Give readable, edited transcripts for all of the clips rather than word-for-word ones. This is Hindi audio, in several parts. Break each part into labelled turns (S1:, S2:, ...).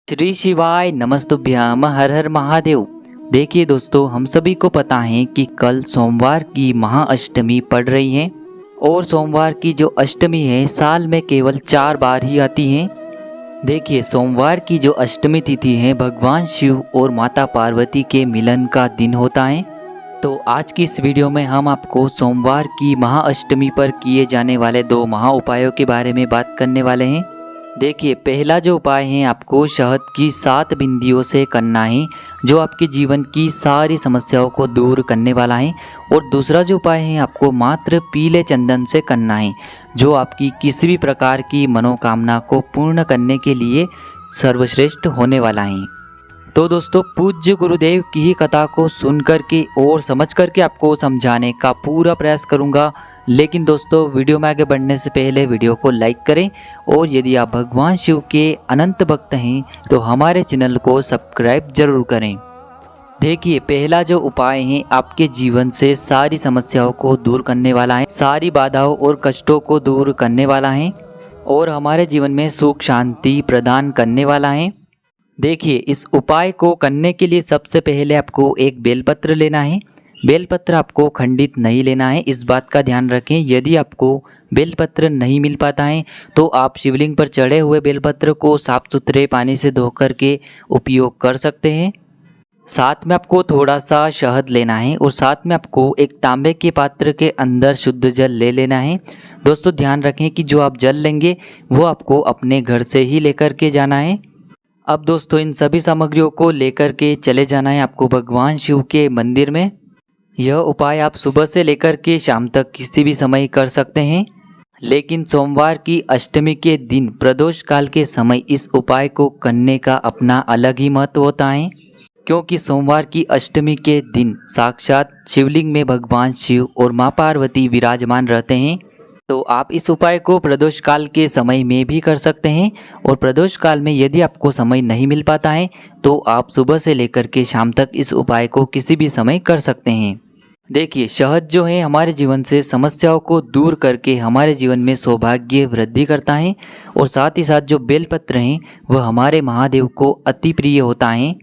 S1: श्री शिवाय नमस्तुभ्यम हर हर महादेव। देखिए दोस्तों, हम सभी को पता है कि कल सोमवार की महाअष्टमी पड़ रही है और सोमवार की जो अष्टमी है साल में केवल 4 बार ही आती है। देखिए, सोमवार की जो अष्टमी तिथि है भगवान शिव और माता पार्वती के मिलन का दिन होता है। तो आज की इस वीडियो में हम आपको सोमवार की महाअष्टमी पर किए जाने वाले 2 महा उपायों के बारे में बात करने वाले हैं। देखिए, पहला जो उपाय है आपको शहद की 7 बिंदियों से करना है, जो आपके जीवन की सारी समस्याओं को दूर करने वाला है। और दूसरा जो उपाय है आपको मात्र पीले चंदन से करना है, जो आपकी किसी भी प्रकार की मनोकामना को पूर्ण करने के लिए सर्वश्रेष्ठ होने वाला है। तो दोस्तों, पूज्य गुरुदेव की ही कथा को सुन करके और समझ करके आपको समझाने का पूरा प्रयास करूंगा। लेकिन दोस्तों, वीडियो में आगे बढ़ने से पहले वीडियो को लाइक करें और यदि आप भगवान शिव के अनंत भक्त हैं तो हमारे चैनल को सब्सक्राइब जरूर करें। देखिए, पहला जो उपाय है आपके जीवन से सारी समस्याओं को दूर करने वाला है, सारी बाधाओं और कष्टों को दूर करने वाला है और हमारे जीवन में सुख शांति प्रदान करने वाला है। देखिए, इस उपाय को करने के लिए सबसे पहले आपको एक बेलपत्र लेना है। बेलपत्र आपको खंडित नहीं लेना है, इस बात का ध्यान रखें। यदि आपको बेलपत्र नहीं मिल पाता है तो आप शिवलिंग पर चढ़े हुए बेलपत्र को साफ सुथरे पानी से धो करके उपयोग कर सकते हैं। साथ में आपको थोड़ा सा शहद लेना है और साथ में आपको एक तांबे के पात्र के अंदर शुद्ध जल ले लेना है। दोस्तों, ध्यान रखें कि जो आप जल लेंगे वो आपको अपने घर से ही लेकर के जाना है। अब दोस्तों, इन सभी सामग्रियों को लेकर के चले जाना है आपको भगवान शिव के मंदिर में। यह उपाय आप सुबह से लेकर के शाम तक किसी भी समय कर सकते हैं, लेकिन सोमवार की अष्टमी के दिन प्रदोष काल के समय इस उपाय को करने का अपना अलग ही महत्व होता है, क्योंकि सोमवार की अष्टमी के दिन साक्षात शिवलिंग में भगवान शिव और माँ पार्वती विराजमान रहते हैं। तो आप इस उपाय को प्रदोष काल के समय में भी कर सकते हैं और प्रदोष काल में यदि आपको समय नहीं मिल पाता है तो आप सुबह से लेकर के शाम तक इस उपाय को किसी भी समय कर सकते हैं। देखिए, शहद जो है हमारे जीवन से समस्याओं को दूर करके हमारे जीवन में सौभाग्य वृद्धि करता है और साथ ही साथ जो बेलपत्र हैं वह हमारे महादेव को अति प्रिय होता है।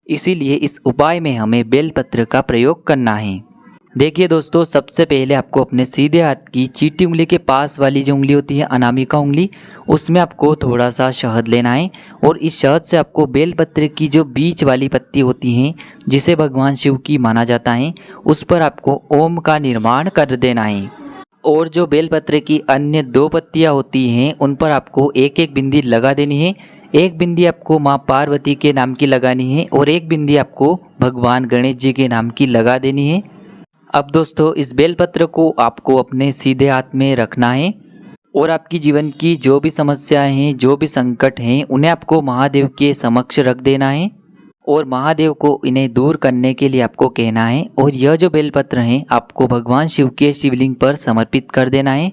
S1: इसीलिए इस उपाय में हमें बेलपत्र का प्रयोग करना है। देखिए दोस्तों, सबसे पहले आपको अपने सीधे हाथ की चीटी उंगली के पास वाली जो उंगली होती है अनामिका उंगली, उसमें आपको थोड़ा सा शहद लेना है और इस शहद से आपको बेलपत्र की जो बीच वाली पत्ती होती हैं जिसे भगवान शिव की माना जाता है, उस पर आपको ओम का निर्माण कर देना है। और जो बेलपत्र की अन्य 2 पत्तियाँ होती हैं उन पर आपको एक एक बिंदी लगा देनी है। एक बिंदी आपको माँ पार्वती के नाम की लगानी है और एक बिंदी आपको भगवान गणेश जी के नाम की लगा देनी है। अब दोस्तों, इस बेलपत्र को आपको अपने सीधे हाथ में रखना है और आपकी जीवन की जो भी समस्याएं हैं, जो भी संकट हैं, उन्हें आपको महादेव के समक्ष रख देना है और महादेव को इन्हें दूर करने के लिए आपको कहना है। और यह जो बेलपत्र हैं आपको भगवान शिव के शिवलिंग पर समर्पित कर देना है।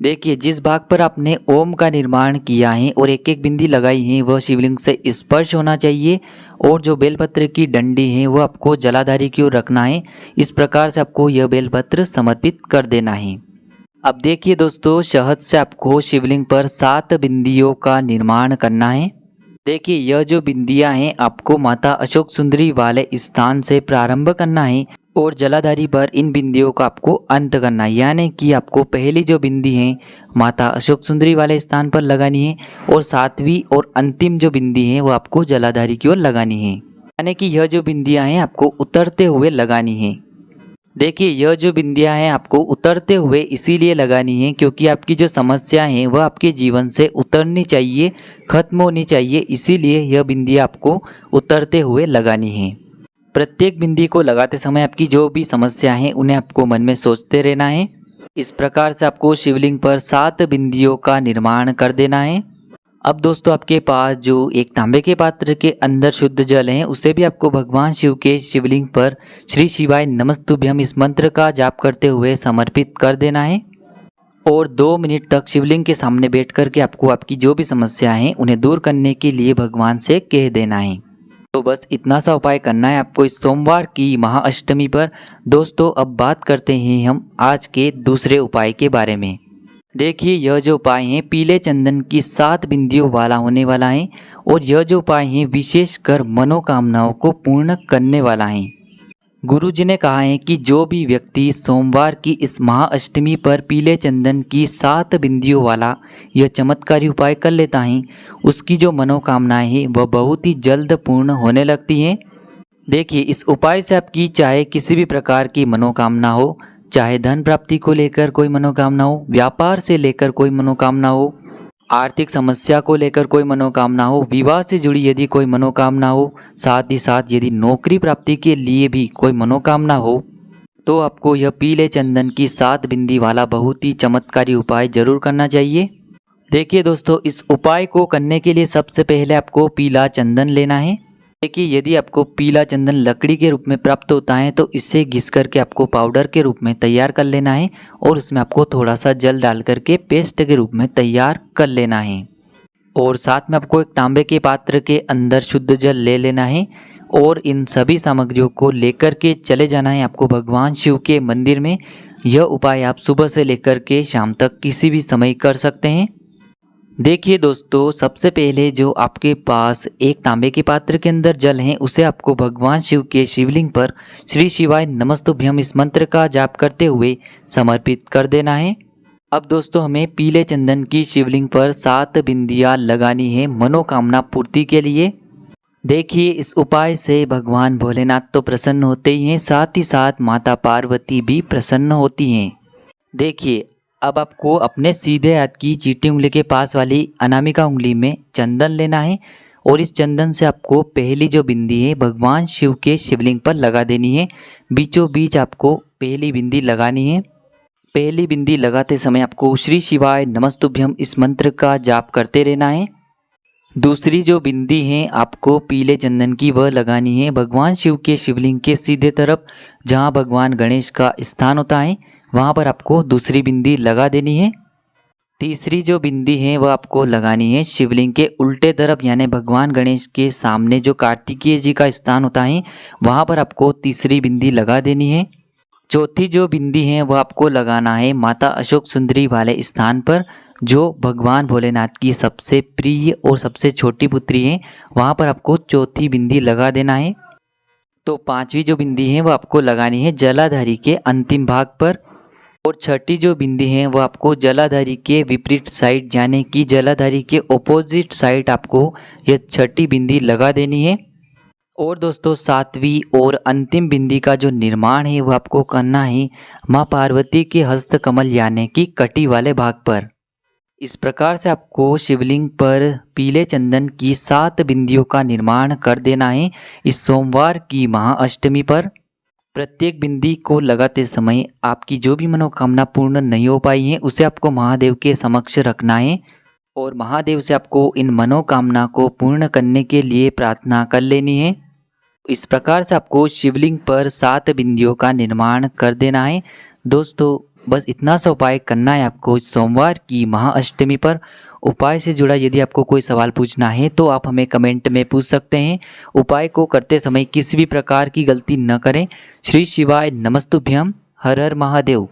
S1: देखिए, जिस भाग पर आपने ओम का निर्माण किया है और एक एक बिंदी लगाई है वह शिवलिंग से स्पर्श होना चाहिए और जो बेलपत्र की डंडी है वो आपको जलाधारी की ओर रखना है। इस प्रकार से आपको यह बेलपत्र समर्पित कर देना है। अब देखिए दोस्तों, शहद से आपको शिवलिंग पर 7 बिंदियों का निर्माण करना है। देखिए, यह जो बिंदियां हैं आपको माता अशोक सुंदरी वाले स्थान से प्रारंभ करना है और जलाधारी पर इन बिंदियों का आपको अंत करना है। यानी कि आपको पहली जो बिंदी है माता अशोक सुंदरी वाले स्थान पर लगानी है और 7वीं और अंतिम जो बिंदी है वो आपको जलाधारी की ओर लगानी है। यानी कि यह जो बिंदियां हैं आपको उतरते हुए लगानी है। देखिए, यह जो बिंदियां हैं आपको उतरते हुए इसीलिए लगानी है क्योंकि आपकी जो समस्या है वह आपके जीवन से उतरनी चाहिए, खत्म होनी चाहिए। इसीलिए यह बिंदियां आपको उतरते हुए लगानी है। प्रत्येक बिंदी को लगाते समय आपकी जो भी समस्या है उन्हें आपको मन में सोचते रहना है। इस प्रकार से आपको शिवलिंग पर 7 बिंदियों का निर्माण कर देना है। अब दोस्तों, आपके पास जो एक तांबे के पात्र के अंदर शुद्ध जल है उसे भी आपको भगवान शिव के शिवलिंग पर श्री शिवाय नमस्तुभ्यम इस मंत्र का जाप करते हुए समर्पित कर देना है और 2 मिनट तक शिवलिंग के सामने बैठ करके आपको आपकी जो भी समस्या है उन्हें दूर करने के लिए भगवान से कह देना है। तो बस इतना सा उपाय करना है आपको इस सोमवार की महाअष्टमी पर। दोस्तों, अब बात करते हैं हम आज के दूसरे उपाय के बारे में। देखिए यह जो उपाय है पीले चंदन की 7 बिंदियों वाला होने वाला है और यह जो उपाय है विशेषकर मनोकामनाओं को पूर्ण करने वाला है। गुरुजी ने कहा है कि जो भी व्यक्ति सोमवार की इस महाअष्टमी पर पीले चंदन की 7 बिंदियों वाला यह चमत्कारी उपाय कर लेता है, उसकी जो मनोकामनाएं हैं वह बहुत ही जल्द पूर्ण होने लगती हैं। देखिए इस उपाय से आपकी चाहे किसी भी प्रकार की मनोकामना हो, चाहे धन प्राप्ति को लेकर कोई मनोकामना हो, व्यापार से लेकर कोई मनोकामना हो, आर्थिक समस्या को लेकर कोई मनोकामना हो, विवाह से जुड़ी यदि कोई मनोकामना हो, साथ ही साथ यदि नौकरी प्राप्ति के लिए भी कोई मनोकामना हो, तो आपको यह पीले चंदन की 7 बिंदी वाला बहुत ही चमत्कारी उपाय जरूर करना चाहिए। देखिए दोस्तों इस उपाय को करने के लिए सबसे पहले आपको पीला चंदन लेना है। देखिए यदि आपको पीला चंदन लकड़ी के रूप में प्राप्त होता है तो इसे घिस करके आपको पाउडर के रूप में तैयार कर लेना है और उसमें आपको थोड़ा सा जल डाल करके पेस्ट के रूप में तैयार कर लेना है। और साथ में आपको एक तांबे के पात्र के अंदर शुद्ध जल ले लेना है और इन सभी सामग्रियों को लेकर के चले जाना है आपको भगवान शिव के मंदिर में। यह उपाय आप सुबह से लेकर के शाम तक किसी भी समय कर सकते हैं। देखिए दोस्तों सबसे पहले जो आपके पास एक तांबे के पात्र के अंदर जल है उसे आपको भगवान शिव के शिवलिंग पर श्री शिवाय नमस्तुभ्यम इस मंत्र का जाप करते हुए समर्पित कर देना है। अब दोस्तों हमें पीले चंदन की शिवलिंग पर 7 बिंदियां लगानी है मनोकामना पूर्ति के लिए। देखिए इस उपाय से भगवान भोलेनाथ तो प्रसन्न होते ही हैं, साथ ही साथ माता पार्वती भी प्रसन्न होती हैं। देखिए अब आपको अपने सीधे हाथ की चीटी उंगली के पास वाली अनामिका उंगली में चंदन लेना है और इस चंदन से आपको पहली जो बिंदी है भगवान शिव के शिवलिंग पर लगा देनी है। बीचों बीच आपको पहली बिंदी लगानी है। पहली बिंदी लगाते समय आपको श्री शिवाय नमस्तुभ्यम इस मंत्र का जाप करते रहना है। दूसरी जो बिंदी है आपको पीले चंदन की वह लगानी है भगवान शिव के शिवलिंग के सीधे तरफ जहाँ भगवान गणेश का स्थान होता है वहाँ पर आपको दूसरी बिंदी लगा देनी है। तीसरी जो बिंदी है वह आपको लगानी है शिवलिंग के उल्टे तरफ यानी भगवान गणेश के सामने जो कार्तिकेय जी का स्थान होता है वहाँ पर आपको तीसरी बिंदी लगा देनी है। चौथी जो बिंदी है वह आपको लगाना है माता अशोक सुंदरी वाले स्थान पर जो भगवान भोलेनाथ की सबसे प्रिय और सबसे छोटी पुत्री है, वहाँ पर आपको चौथी बिंदी लगा देना है। तो पांचवी जो बिंदी है वह आपको लगानी है जलाधारी के अंतिम भाग पर और छठी जो बिंदी है वो आपको जलाधारी के विपरीत साइड यानी कि जलाधारी के ऑपोजिट साइड आपको यह छठी बिंदी लगा देनी है। और दोस्तों सातवीं और अंतिम बिंदी का जो निर्माण है वो आपको करना है माँ पार्वती के हस्त कमल यानी कि कटी वाले भाग पर। इस प्रकार से आपको शिवलिंग पर पीले चंदन की 7 बिंदियों का निर्माण कर देना है इस सोमवार की महाअष्टमी पर। प्रत्येक बिंदी को लगाते समय आपकी जो भी मनोकामना पूर्ण नहीं हो पाई है उसे आपको महादेव के समक्ष रखना है और महादेव से आपको इन मनोकामना को पूर्ण करने के लिए प्रार्थना कर लेनी है। इस प्रकार से आपको शिवलिंग पर 7 बिंदियों का निर्माण कर देना है। दोस्तों बस इतना सा उपाय करना है आपको इस सोमवार की महाअष्टमी पर। उपाय से जुड़ा यदि आपको कोई सवाल पूछना है तो आप हमें कमेंट में पूछ सकते हैं। उपाय को करते समय किसी भी प्रकार की गलती न करें। श्री शिवाय नमस्तुभ्यम। हर हर महादेव।